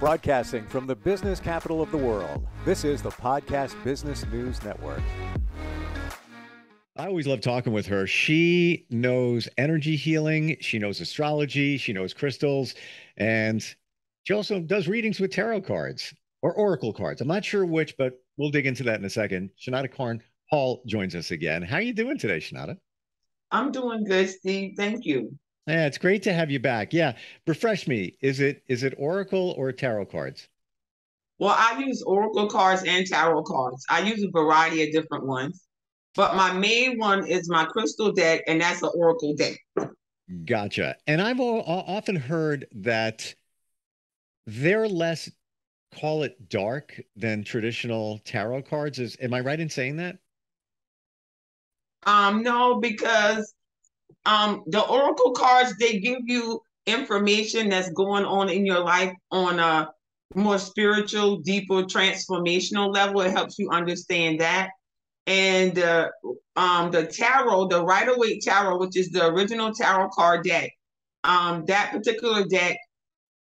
Broadcasting from the business capital of the world, this is the Podcast Business News Network. I always love talking with her. She knows energy healing, she knows astrology, she knows crystals, and she also does readings with tarot cards or oracle cards. I'm not sure which, but we'll dig into that in a second. Sheinata Carn Hall joins us again. How are you doing today, Sheinata? I'm doing good, Steve. Thank you. Yeah, it's great to have you back. Yeah, refresh me. Is it oracle or tarot cards? Well, I use oracle cards and tarot cards. I use a variety of different ones, but my main one is my crystal deck, and that's an oracle deck. Gotcha. And I've often heard that they're less, call it dark, than traditional tarot cards. Am I right in saying that? No, because the oracle cards, they give you information that's going on in your life on a more spiritual, deeper, transformational level. It helps you understand that. And the tarot, the Rider-Waite tarot, which is the original tarot card deck, that particular deck,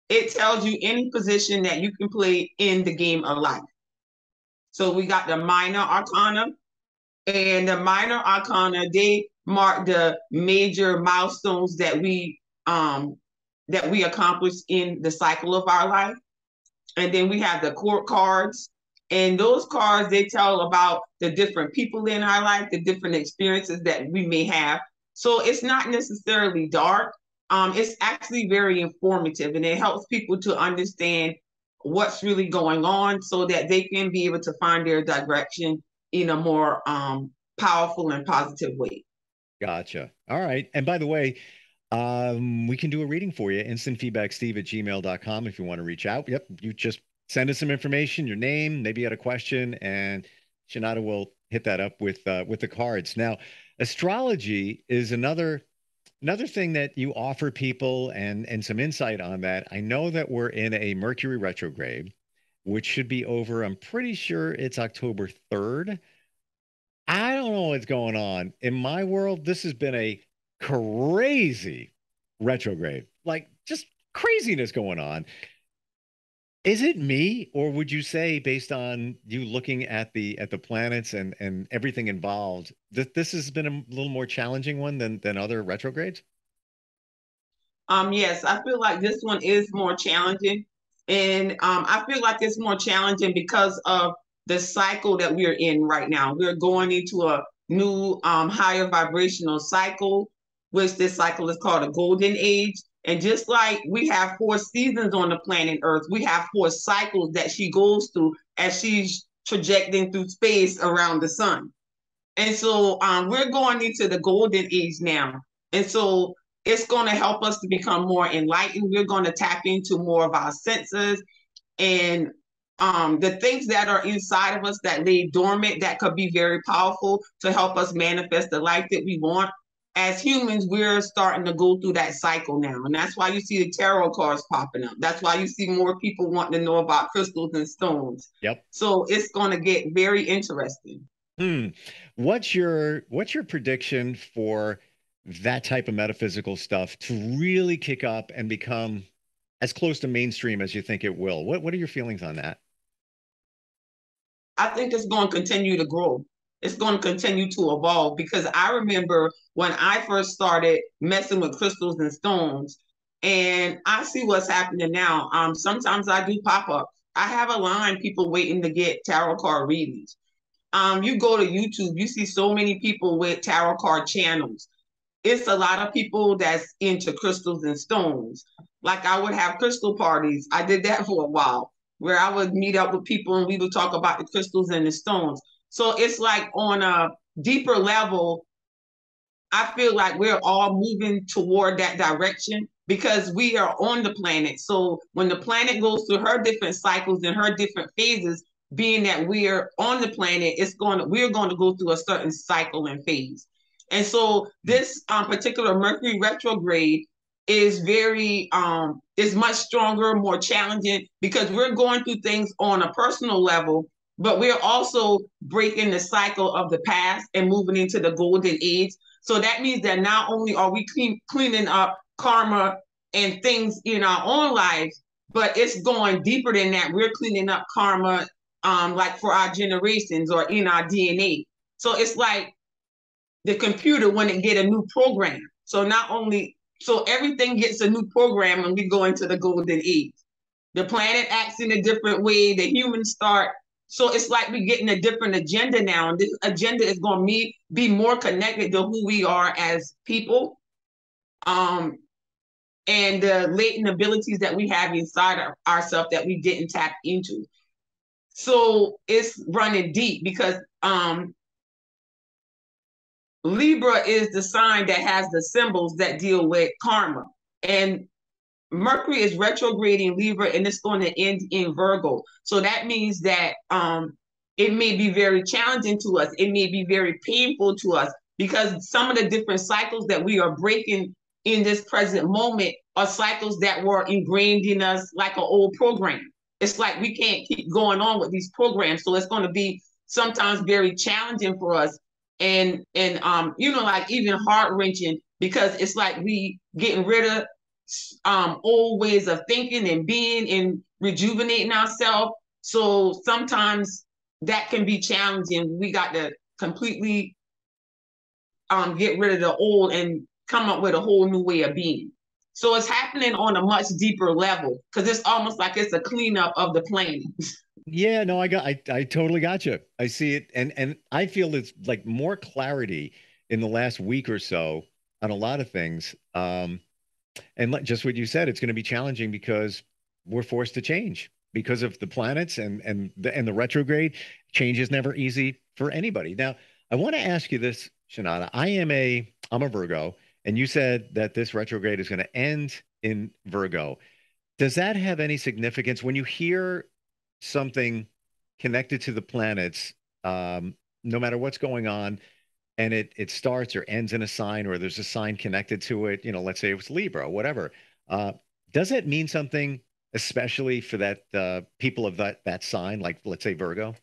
it tells you any position that you can play in the game of life. So we got the minor arcana, and the minor arcana, they mark the major milestones that we accomplish in the cycle of our life. And then we have the court cards. And those cards, they tell about the different people in our life, the different experiences that we may have. So it's not necessarily dark. It's actually very informative, and it helps people to understand what's really going on so that they can be able to find their direction in a more powerful and positive way. Gotcha. All right. And by the way, we can do a reading for you. Instantfeedbacksteve@gmail.com if you want to reach out. Yep. You just send us some information, your name, maybe you had a question, and Sheinata will hit that up with the cards. Now, astrology is another thing that you offer people and some insight on that. I know that we're in a Mercury retrograde, which should be over. I'm pretty sure it's October 3rd. I don't know what's going on. In my world, this has been a crazy retrograde, like just craziness going on. Is it me, or would you say, based on you looking at the planets and everything involved, that this has been a little more challenging one than other retrogrades? Yes, I feel like this one is more challenging. And I feel like it's more challenging because of the cycle that we're in right now. We're going into a new higher vibrational cycle, which this cycle is called a golden age. And just like we have 4 seasons on the planet Earth, we have 4 cycles that she goes through as she's trajecting through space around the sun. And so we're going into the golden age now. And so it's going to help us to become more enlightened. We're going to tap into more of our senses and the things that are inside of us that lay dormant that could be very powerful to help us manifest the life that we want. As humans, we're starting to go through that cycle now. And that's why you see the tarot cards popping up. That's why you see more people wanting to know about crystals and stones. Yep. So it's going to get very interesting. What's your prediction for that type of metaphysical stuff to really kick up and become as close to mainstream as you think it will? What are your feelings on that? I think it's going to continue to grow. It's going to continue to evolve because I remember when I first started messing with crystals and stones, and I see what's happening now. Sometimes I do pop-ups. I have a line people waiting to get tarot card readings. You go to YouTube, you see so many people with tarot card channels. It's a lot of people that's into crystals and stones. Like I would have crystal parties. I did that for a while where I would meet up with people and we would talk about the crystals and the stones. So it's like on a deeper level, I feel like we're all moving toward that direction because we are on the planet. So when the planet goes through her different cycles and her different phases, being that we're on the planet, we're going to go through a certain cycle and phase. And so this particular Mercury retrograde is is much stronger, more challenging because we're going through things on a personal level, but we're also breaking the cycle of the past and moving into the golden age. So that means that not only are we cleaning up karma and things in our own lives, but it's going deeper than that. We're cleaning up karma, like for our generations or in our DNA. So it's like the computer when it get a new program. So not only so everything gets a new program when we go into the golden age. The planet acts in a different way. The humans start. So it's like we're getting a different agenda now. And this agenda is going to be more connected to who we are as people, um, and the latent abilities that we have inside ourselves that we didn't tap into. So it's running deep because Libra is the sign that has the symbols that deal with karma. And Mercury is retrograding Libra and it's going to end in Virgo. So that means that it may be very challenging to us. It may be very painful to us because some of the different cycles that we are breaking in this present moment are cycles that were ingrained in us like an old program. It's like we can't keep going on with these programs. So it's going to be sometimes very challenging for us and like even heart-wrenching because it's like we getting rid of old ways of thinking and being and rejuvenating ourselves. So sometimes that can be challenging. We got to completely get rid of the old and come up with a whole new way of being. So it's happening on a much deeper level because it's almost like it's a cleanup of the planet. Yeah, no, I totally got you. I see it, and I feel it's like more clarity in the last week or so on a lot of things. And just what you said, it's going to be challenging because we're forced to change because of the planets and the retrograde. Change is never easy for anybody. Now, I want to ask you this, Sheinata. I'm a Virgo, and you said that this retrograde is going to end in Virgo. Does that have any significance when you hear something connected to the planets, no matter what's going on, and it starts or ends in a sign, or there's a sign connected to it, let's say it was Libra or whatever. Uh, does it mean something, especially for that people of that sign, like let's say Virgo?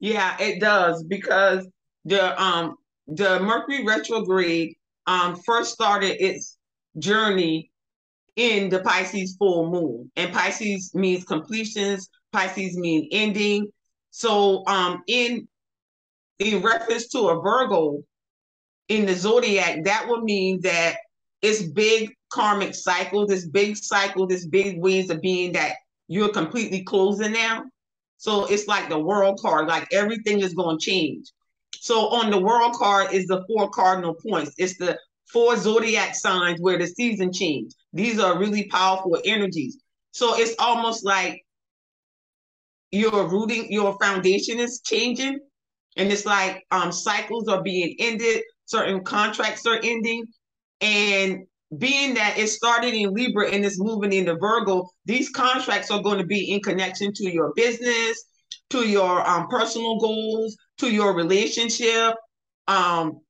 Yeah, it does because the Mercury retrograde first started its journey in the Pisces full moon. And Pisces means completions, Pisces mean ending. So in reference to a Virgo in the zodiac, that would mean that it's big karmic cycle, this big ways of being that you're completely closing now. So it's like the world card, like everything is going to change. So on the world card is the four cardinal points. It's the four zodiac signs where the season change. These are really powerful energies. So it's almost like your foundation is changing, and it's like cycles are being ended, certain contracts are ending, and being that it started in Libra and it's moving into Virgo, these contracts are going to be in connection to your business, to your personal goals, to your relationship, um,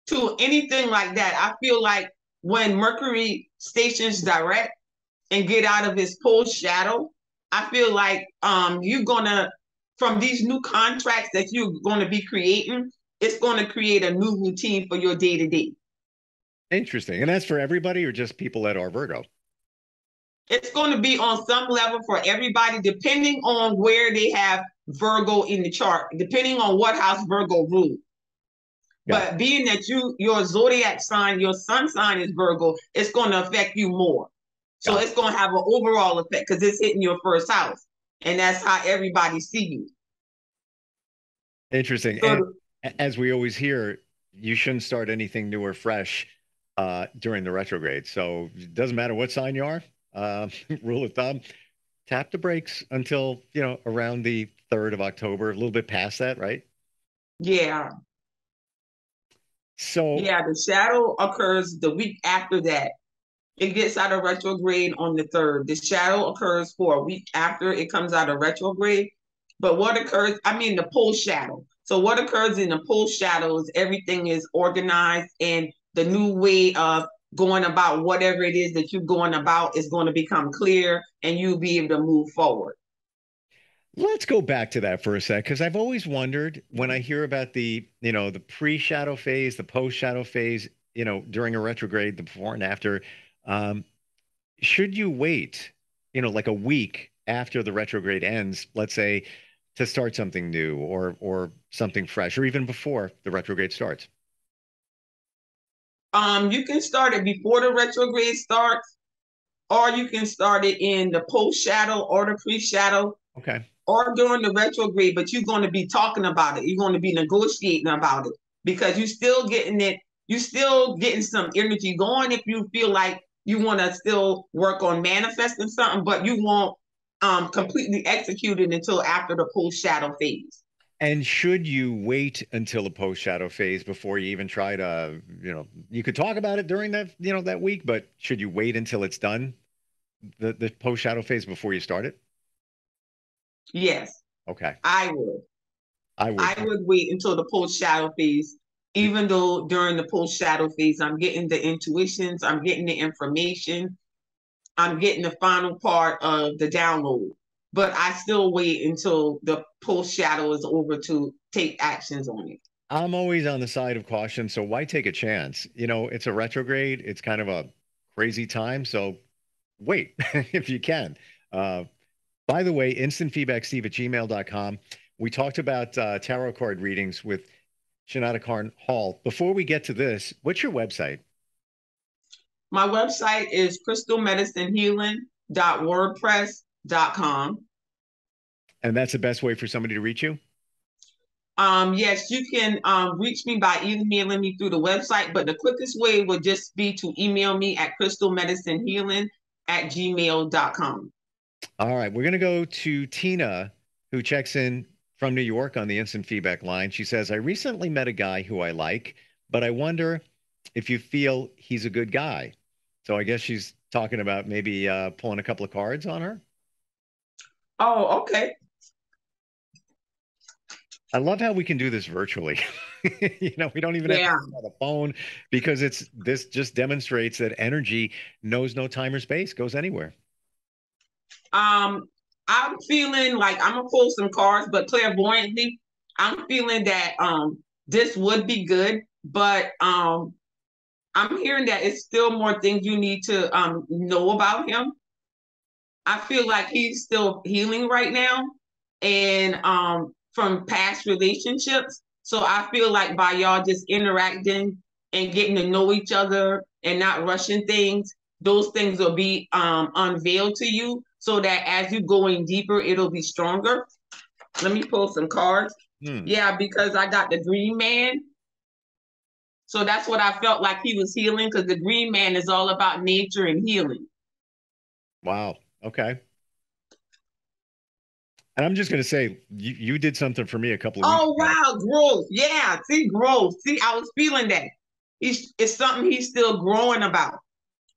to anything like that. I feel like when Mercury stations direct and get out of his pole shadow, I feel like you're gonna from these new contracts that you're gonna be creating, it's gonna create a new routine for your day to day. Interesting. And that's for everybody or just people that are Virgo? It's going to be on some level for everybody, depending on where they have Virgo in the chart, depending on what house Virgo rules. Got it. But being that your zodiac sign, your sun sign is Virgo, it's going to affect you more. So Got it's it. going to have an overall effect because it's hitting your first house, and that's how everybody see you. Interesting. And So as we always hear, you shouldn't start anything new or fresh during the retrograde. So it doesn't matter what sign you are. Rule of thumb, tap the brakes until, around the 3rd of October, a little bit past that, right? yeah, So, yeah, the shadow occurs the week after that. It gets out of retrograde on the 3rd. The shadow occurs for a week after it comes out of retrograde. But what occurs, I mean, the pole shadow. So, what occurs in the pole shadow is everything is organized, and the new way of going about whatever it is that you're going about is going to become clear, and you'll be able to move forward. let's go back to that for a sec, because I've always wondered when I hear about the pre-shadow phase, the post-shadow phase, during a retrograde, the before and after. Um, should you wait, like a week after the retrograde ends, let's say, to start something new or something fresh, or even before the retrograde starts? You can start it before the retrograde starts, or you can start it in the post shadow or the pre shadow Okay. or during the retrograde, but you're going to be talking about it. You're going to be negotiating about it because you're still getting it. You're still getting some energy going if you feel like you want to still work on manifesting something, but you won't completely execute it until after the post shadow phase. And should you wait until the post shadow phase before you even try to, you could talk about it during that week, but should you wait until it's done, the post shadow phase before you start it? Yes, Okay. I would. I would. I would wait until the post shadow phase, even though during the post shadow phase, I'm getting the intuitions, I'm getting the information, I'm getting the final part of the download. But I still wait until the post shadow is over to take actions on it. I'm always on the side of caution, so why take a chance? It's a retrograde. It's kind of a crazy time, so wait if you can. Uh, by the way, instantfeedbacksteve@gmail.com. We talked about tarot card readings with Sheinata Carn Hall. Before we get to this, what's your website? My website is crystalmedicinehealing.wordpress.com. And that's the best way for somebody to reach you? Yes, you can reach me by emailing me through the website, but the quickest way would just be to email me at crystalmedicinehealing@gmail.com. All right, we're going to go to Tina, who checks in from New York on the instant feedback line. She says, I recently met a guy who I like, but I wonder if you feel he's a good guy. So I guess she's talking about maybe pulling a couple of cards on her. Oh, okay. I love how we can do this virtually. We don't even have to Yeah. be on the phone because this just demonstrates that energy knows no time or space, goes anywhere. Um, I'm feeling like I'm gonna pull some cards, but clairvoyantly, I'm feeling that this would be good, but I'm hearing that it's still more things you need to know about him. I feel like he's still healing right now and from past relationships. So I feel like by y'all just interacting and getting to know each other and not rushing things, those things will be unveiled to you so that as you going deeper, it'll be stronger. Let me pull some cards. Hmm. Yeah, because I got the Green Man. So that's what I felt like he was healing because the Green Man is all about nature and healing. Wow. Okay. And I'm just going to say, you did something for me a couple of weeks Oh ago. wow, growth. Yeah, see growth. See, I was feeling that. It's something he's still growing about.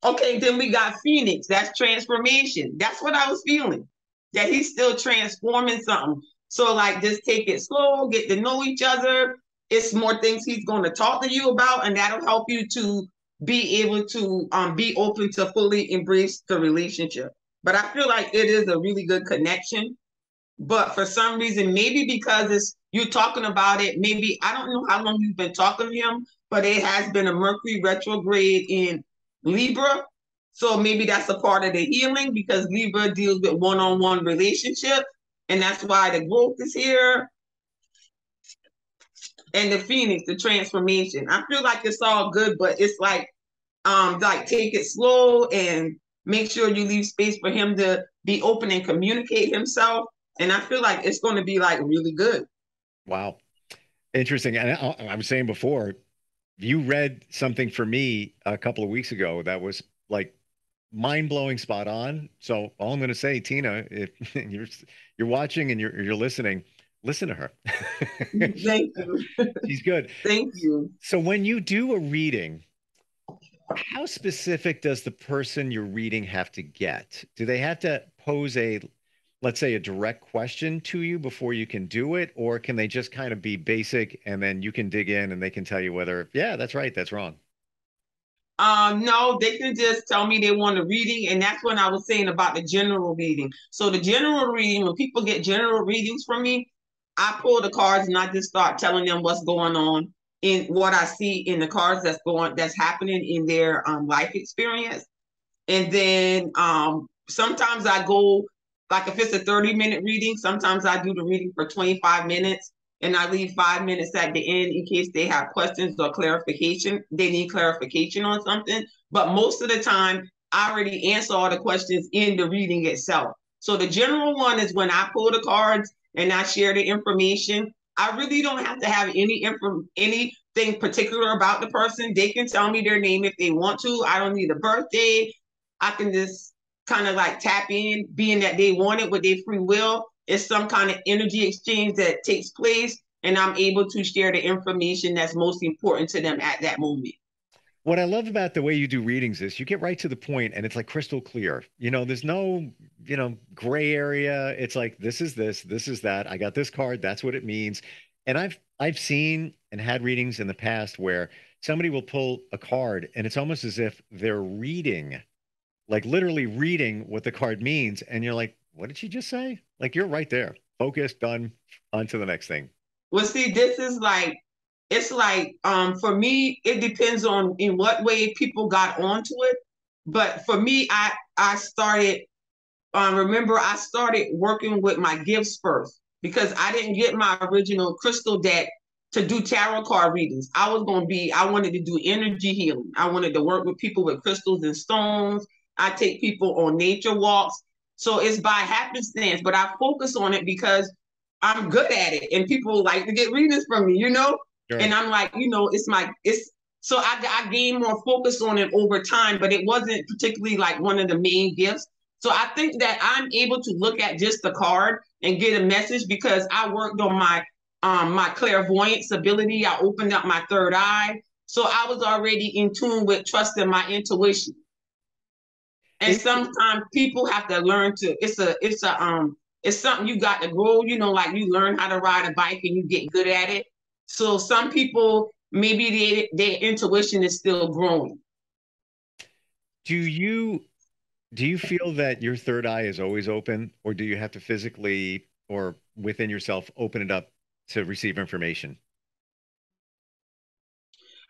Okay, then we got Phoenix. That's transformation. That's what I was feeling. That he's still transforming something. So like just take it slow, get to know each other. It's more things he's going to talk to you about, and that'll help you to be able to be open to fully embrace the relationship. But I feel like it is a really good connection, but for some reason, maybe because it's you talking about it, maybe I don't know how long you've been talking to him, but it has been a Mercury retrograde in Libra. So maybe that's a part of the healing because Libra deals with one-on-one relationship, and that's why the growth is here. And the Phoenix, the transformation. I feel like it's all good, but it's like take it slow and make sure you leave space for him to be open and communicate himself. And I feel like it's going to be like really good. Wow. Interesting. And I was saying before, you read something for me a couple of weeks ago that was like mind-blowing, spot on. So all I'm going to say, Tina, if you're watching and you're listening, listen to her. Thank you. She's good. Thank you. So when you do a reading, how specific does the person you're reading have to get? Do they have to pose let's say, a direct question to you before you can do it? Or can they just kind of be basic and then you can dig in and they can tell you whether, yeah, that's right, that's wrong? No, they can just tell me they want a reading, and that's when I was saying about the general reading. So the general reading, when people get general readings from me, I pull the cards and I just start telling them what's going on in what I see in the cards that's happening in their life experience. And then sometimes I go, like if it's a 30-minute reading, sometimes I do the reading for 25 minutes and I leave 5 minutes at the end in case they have questions or clarification. They need clarification on something. But most of the time, I already answer all the questions in the reading itself. So the general one is when I pull the cards and I share the information. I really don't have to have anything particular about the person. They can tell me their name if they want to. I don't need a birthday. I can just kind of like tap in, being that they want it with their free will. It's some kind of energy exchange that takes place, and I'm able to share the information that's most important to them at that moment. What I love about the way you do readings is you get right to the point and it's like crystal clear. There's no, gray area. It's like this is this, this is that. I got this card, that's what it means. And I've seen and had readings in the past where somebody will pull a card and it's almost as if they're reading, like literally reading what the card means. And you're like, what did she just say? Like you're right there. Focused, done, on to the next thing. Well, see, this is like, it's like, for me, it depends on in what way people got onto it. But for me, I started, remember, I started working with my gifts first because I didn't get my original crystal deck to do tarot card readings. I wanted to do energy healing. I wanted to work with people with crystals and stones. I take people on nature walks. So it's by happenstance, but I focus on it because I'm good at it and people like to get readings from me, Sure. And I'm like, so I gained more focus on it over time, but it wasn't particularly like one of the main gifts. So I think that I'm able to look at just the card and get a message because I worked on my clairvoyance ability. I opened up my third eye. So I was already in tune with trusting my intuition. And sometimes people have to learn to, it's something you got to grow, like you learn how to ride a bike and you get good at it. So some people, maybe their intuition is still growing. Do you feel that your third eye is always open, or do you have to physically or within yourself open it up to receive information?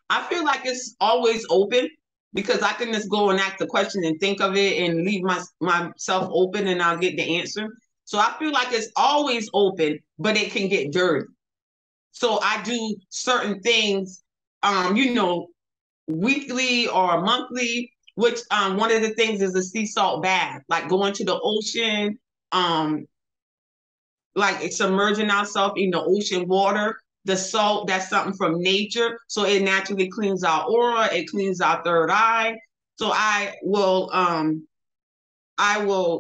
I feel like it's always open because I can just go and ask the question and think of it and leave myself open and I'll get the answer. So I feel like it's always open, but it can get dirty. So I do certain things, weekly or monthly, which one of the things is a sea salt bath, like going to the ocean, um, like submerging ourselves in the ocean water. The salt, that's something from nature. So it naturally cleans our aura, it cleans our third eye. So I will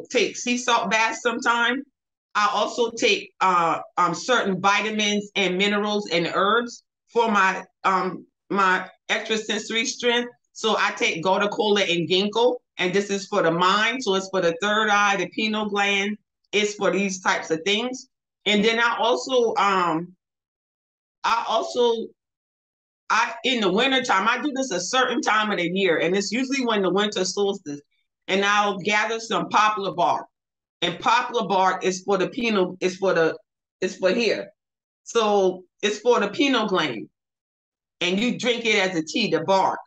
take sea salt baths sometime. I also take certain vitamins and minerals and herbs for my extrasensory strength. So I take gotu kola and ginkgo, and this is for the mind. So it's for the third eye, the pineal gland. It's for these types of things. And then I in the wintertime, I do this a certain time of the year, and it's usually when the winter solstice, and I'll gather some poplar bark. And poplar bark is for the pineal, it's for here. So it's for the pineal gland. And you drink it as a tea, the bark.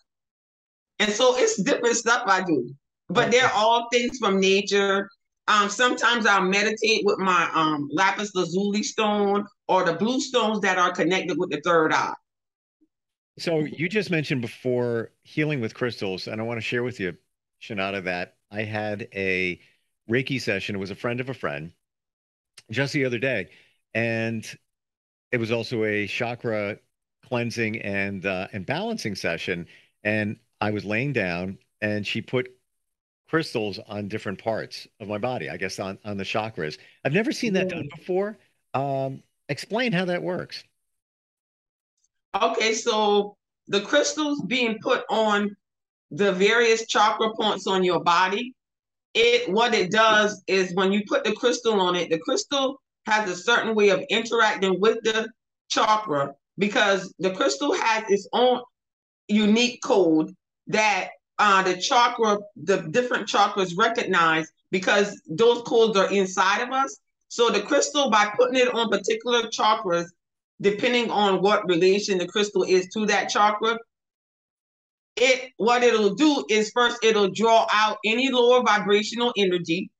And so it's different stuff I do. But they're all things from nature. Sometimes I'll meditate with my lapis lazuli stone or the blue stones that are connected with the third eye. So you just mentioned before healing with crystals, and I want to share with you, Sheinata, that I had a Reiki session. It was a friend of a friend just the other day, and it was also a chakra cleansing and balancing session. And I was laying down, and she put crystals on different parts of my body, I guess on the chakras. I've never seen that done before. Explain how that works. Okay, so the crystals being put on the various chakra points on your body, what it does is when you put the crystal on it, the crystal has a certain way of interacting with the chakra because the crystal has its own unique code that the different chakras recognize because those codes are inside of us. So the crystal, by putting it on particular chakras, depending on what relation the crystal is to that chakra, what it'll do is first it'll draw out any lower vibrational energy,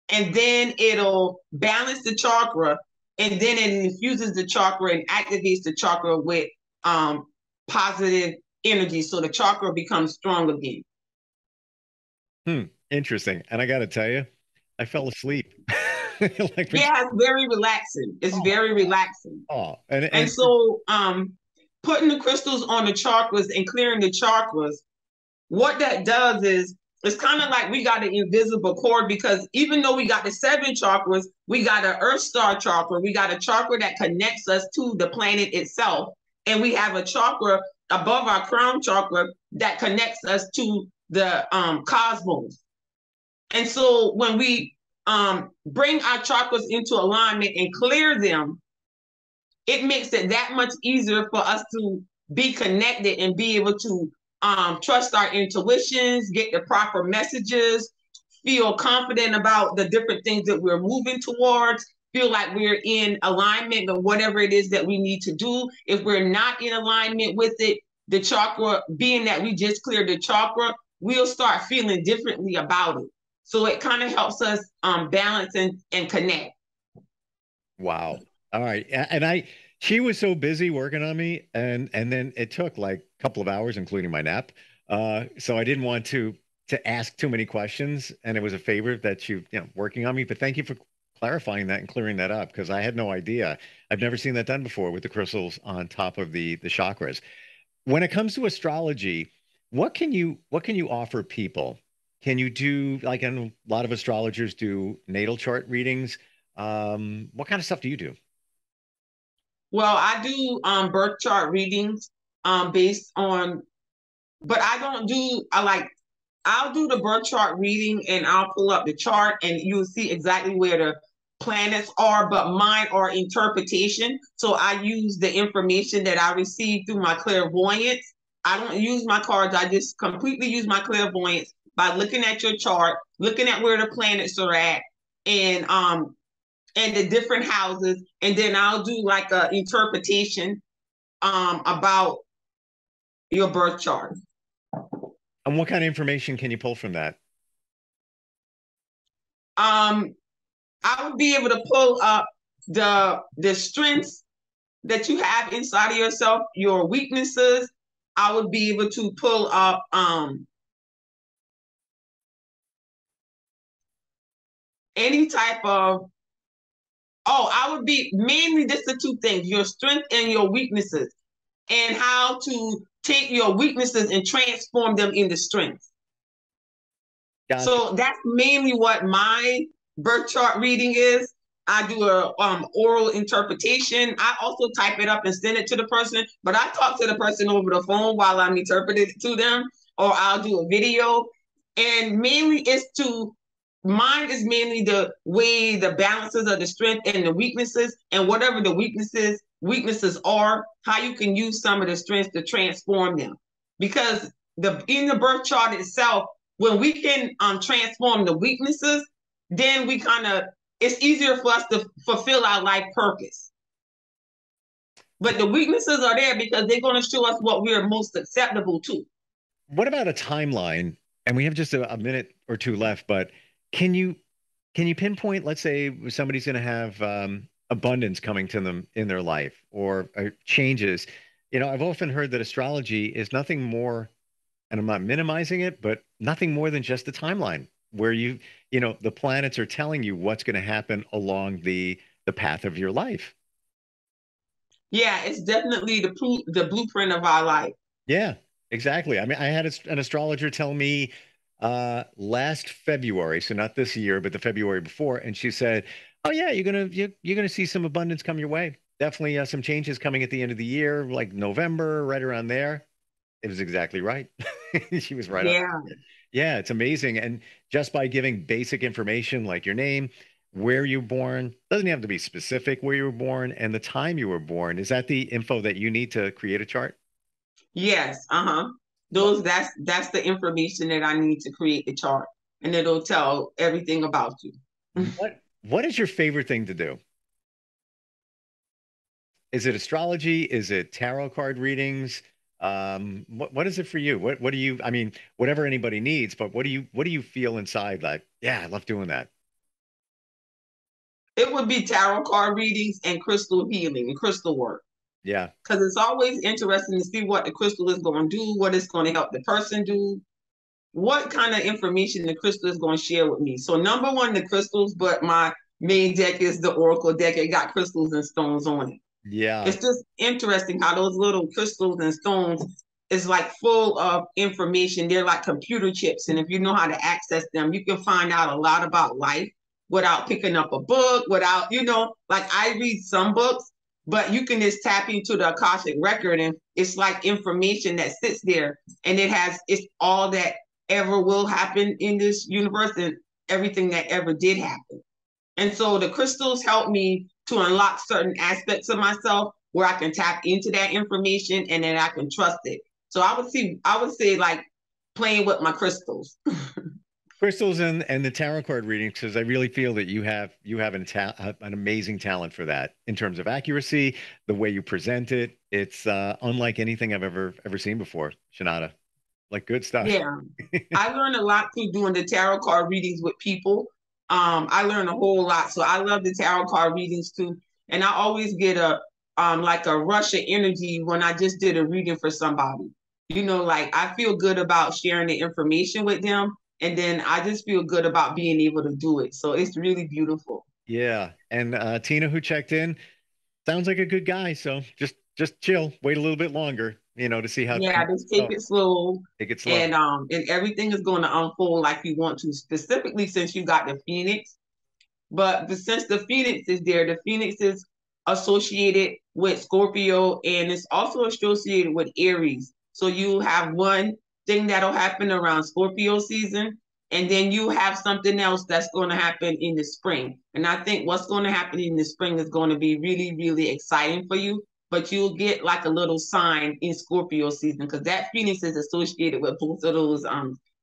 and then it'll balance the chakra, and then it infuses the chakra and activates the chakra with positive energy, so the chakra becomes strong again. Interesting. And I got to tell you, I fell asleep. Like, Yeah, it's very relaxing. It's oh my very God. relaxing. Oh, And so putting the crystals on the chakras and clearing the chakras, what that does is it's kind of like we got an invisible cord, because even though we got the 7 chakras, we got an earth star chakra, we got a chakra that connects us to the planet itself, and we have a chakra above our crown chakra that connects us to the cosmos. And so when we bring our chakras into alignment and clear them, it makes it that much easier for us to be connected and be able to trust our intuitions, get the proper messages, feel confident about the different things that we're moving towards, feel like we're in alignment with whatever it is that we need to do. If we're not in alignment with it, the chakra, being that we just cleared the chakra, we'll start feeling differently about it. So it kind of helps us balance and connect. wow. All right. She was so busy working on me, and then it took like a couple of hours, including my nap. So I didn't want to ask too many questions, and it was a favor that working on me. But thank you for clarifying that and clearing that up, because I had no idea. I've never seen that done before with the crystals on top of the chakras. When it comes to astrology, what can you offer people? Can you do, like, a lot of astrologers do natal chart readings? What kind of stuff do you do? Well, I do birth chart readings based on, but I don't do, I'll do the birth chart reading and I'll pull up the chart and you'll see exactly where the planets are, but mine are interpretation. So I use the information that I receive through my clairvoyance. I don't use my cards. I just completely use my clairvoyance by looking at your chart, looking at where the planets are at, and the different houses, and then I'll do like a interpretation about your birth chart. And what kind of information can you pull from that? Um, I would be able to pull up the strengths that you have inside of yourself, your weaknesses. I would be able to pull up any type of, I would be mainly just the 2 things, your strength and your weaknesses, and how to take your weaknesses and transform them into strengths. Gotcha. So that's mainly what my birth chart reading is. I do a oral interpretation. I also type it up and send it to the person, but I talk to the person over the phone while I'm interpreting it to them, or I'll do a video. And mainly mine is mainly the way the balances of the strength and the weaknesses, and whatever the weaknesses are, how you can use some of the strengths to transform them. Because in the birth chart itself, when we can transform the weaknesses, then it's easier for us to fulfill our life purpose. But the weaknesses are there because they're going to show us what we're most acceptable to. What about a timeline? And we have just a minute or two left, but can you pinpoint, let's say somebody's going to have abundance coming to them in their life, or changes. I've often heard that astrology is nothing more, and I'm not minimizing it, but nothing more than just a timeline where the planets are telling you what's going to happen along the path of your life. Yeah, it's definitely the blueprint of our life. Yeah, exactly. I mean, I had an astrologer tell me last February, so not this year, but the February before, and she said, "Oh yeah, you're gonna see some abundance come your way. Definitely some changes coming at the end of the year, like November, right around there." It was exactly right. She was right on. Yeah. Yeah, it's amazing. And just by giving basic information like your name, where you're born, doesn't have to be specific where you were born, and the time you were born. Is that the info that you need to create a chart? Yes. Uh-huh. Wow. That's the information that I need to create the chart, and it'll tell everything about you. What is your favorite thing to do? Is it astrology? Is it tarot card readings? What is it for you? What do you, I mean, whatever anybody needs, but what do you feel inside like, yeah, I love doing that? It would be tarot card readings and crystal healing and crystal work. Yeah. Because it's always interesting to see what the crystal is going to do, what it's going to help the person do, what kind of information the crystal is going to share with me. So number one, the crystals, but my main deck is the Oracle deck. It got crystals and stones on it. Yeah. It's just interesting how those little crystals and stones is like full of information. They're like computer chips. And if you know how to access them, you can find out a lot about life without picking up a book, without, like I read some books, but you can just tap into the Akashic record and it's like information that sits there and it's all that ever will happen in this universe and everything that ever did happen. And so the crystals help me to unlock certain aspects of myself where I can tap into that information and then I can trust it. So I would say like playing with my crystals. Crystals and the tarot card readings, because I really feel that you have an amazing talent for that in terms of accuracy, the way you present it. It's unlike anything I've ever seen before, Sheinata. Like good stuff. Yeah, I learned a lot through doing the tarot card readings with people. I learned a whole lot, so I love the tarot card readings too. And I always get like a rush of energy when I just did a reading for somebody. Like I feel good about sharing the information with them, and then I just feel good about being able to do it. So it's really beautiful. Yeah, and Tina, who checked in, sounds like a good guy. So just chill, wait a little bit longer, to see how. Yeah, just take it slow. Take it slow. And everything is going to unfold like you want to, specifically since you got the Phoenix. But since the Phoenix is there, the Phoenix is associated with Scorpio and it's also associated with Aries. So you have one thing that'll happen around Scorpio season, and then you have something else that's going to happen in the spring. And I think what's going to happen in the spring is going to be really, really exciting for you. But you'll get like a little sign in Scorpio season because that Phoenix is associated with both of those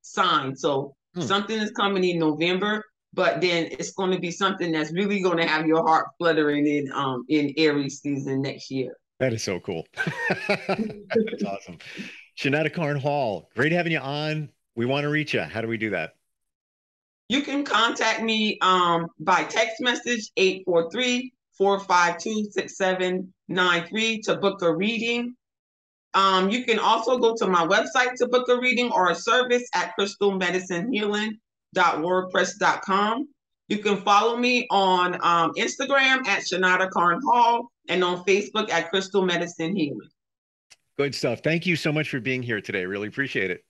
signs. So something is coming in November, but then it's going to be something that's really going to have your heart fluttering in Aries season next year. That is so cool. That's awesome. Sheinata Carn Hall, great having you on. We want to reach you. How do we do that? You can contact me by text message 843-452-6793 to book a reading. You can also go to my website to book a reading or a service at crystalmedicinehealing.wordpress.com. You can follow me on Instagram at Sheinata Carn Hall and on Facebook at Crystal Medicine Healing. Good stuff. Thank you so much for being here today. Really appreciate it.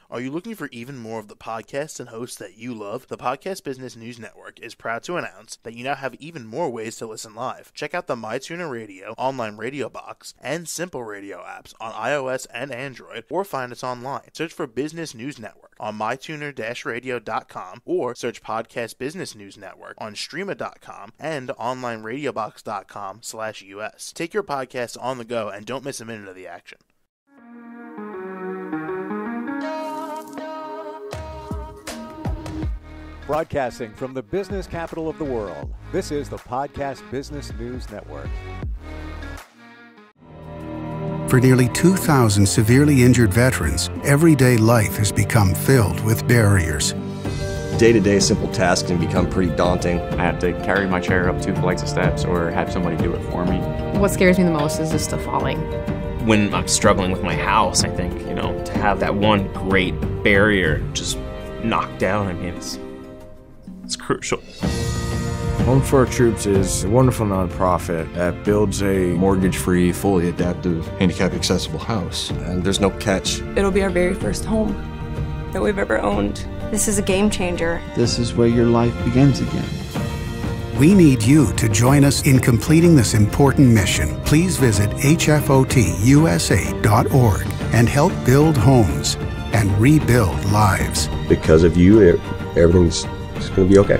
Are you looking for even more of the podcasts and hosts that you love? The Podcast Business News Network is proud to announce that you now have even more ways to listen live. Check out the MyTuner Radio, online radio box, and Simple Radio apps on iOS and Android, or find us online. Search for Business News Network on mytuner-radio.com or search Podcast Business News Network on streama.com and onlineradiobox.com/US. Take your podcast on the go and don't miss a minute of the action. Broadcasting from the business capital of the world, this is the Podcast Business News Network. For nearly 2,000 severely injured veterans, everyday life has become filled with barriers. Day-to-day simple tasks can become pretty daunting. I have to carry my chair up 2 flights of steps or have somebody do it for me. What scares me the most is just the falling. When I'm struggling with my house, I think, to have that one great barrier just knocked down, it's crucial. Home for Our Troops is a wonderful nonprofit that builds a mortgage-free, fully adaptive, handicap-accessible house. And there's no catch. It'll be our very first home that we've ever owned. This is a game changer. This is where your life begins again. We need you to join us in completing this important mission. Please visit hfotusa.org and help build homes and rebuild lives. Because of you, everything's going to be okay.